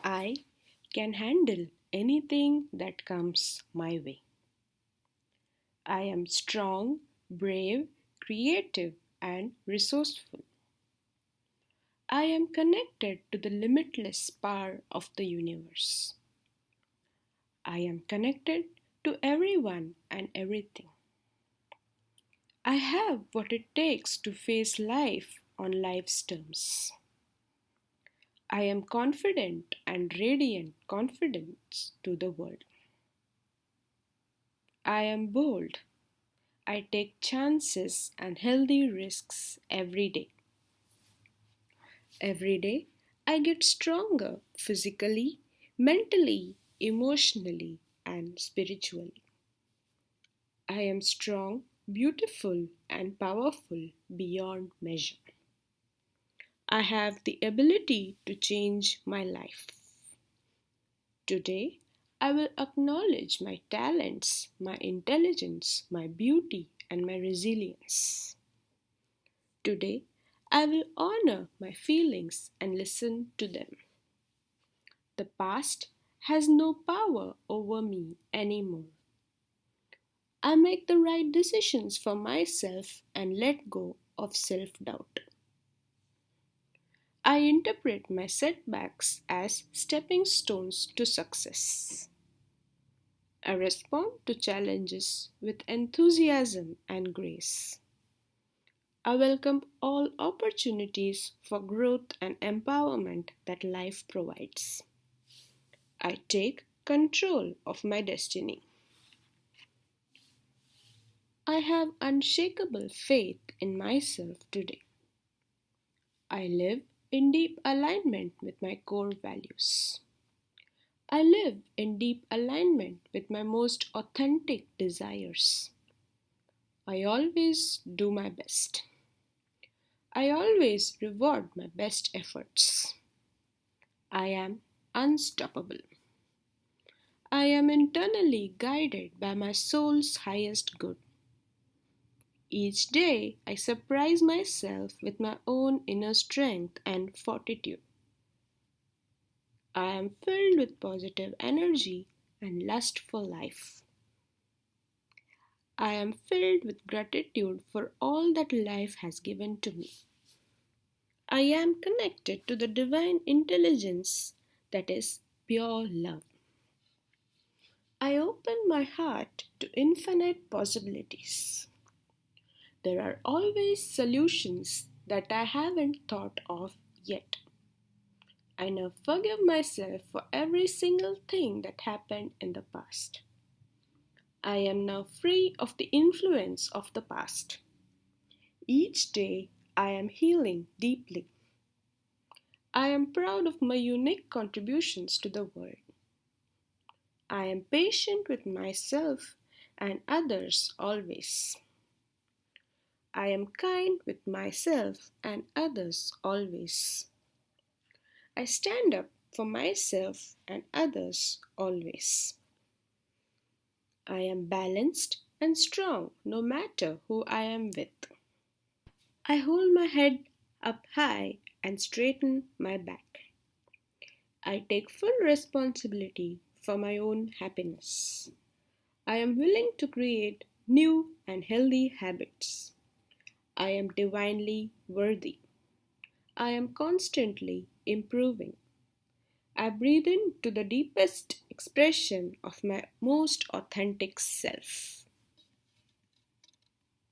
I can handle anything that comes my way. I am strong, brave, creative, and resourceful. I am connected to the limitless power of the universe. I am connected to everyone and everything. I have what it takes to face life on life's terms. I am confident and radiant confidence to the world. I am bold. I take chances and healthy risks every day. Every day, I get stronger physically, mentally, emotionally, and spiritually. I am strong, beautiful, and powerful beyond measure. I have the ability to change my life. Today, I will acknowledge my talents, my intelligence, my beauty, and my resilience. Today, I will honor my feelings and listen to them. The past has no power over me anymore. I make the right decisions for myself and let go of self doubt. I interpret my setbacks as stepping stones to success. I respond to challenges with enthusiasm and grace. I welcome all opportunities for growth and empowerment that life provides. I take control of my destiny. I have unshakable faith in myself today. I live in deep alignment with my core values. I live in deep alignment with my most authentic desires. I always do my best. I always reward my best efforts. I am unstoppable. I am internally guided by my soul's highest good. Each day I surprise myself with my own inner strength and fortitude. I am filled with positive energy and lust for life. I am filled with gratitude for all that life has given to me. I am connected to the divine intelligence that is pure love. I open my heart to infinite possibilities. There are always solutions that I haven't thought of yet. I now forgive myself for every single thing that happened in the past. I am now free of the influence of the past. Each day I am healing deeply. I am proud of my unique contributions to the world. I am patient with myself and others always. I am kind with myself and others always. I stand up for myself and others always. I am balanced and strong no matter who I am with. I hold my head up high and straighten my back. I take full responsibility for my own happiness. I am willing to create new and healthy habits. I am divinely worthy. I am constantly improving. I breathe into the deepest expression of my most authentic self.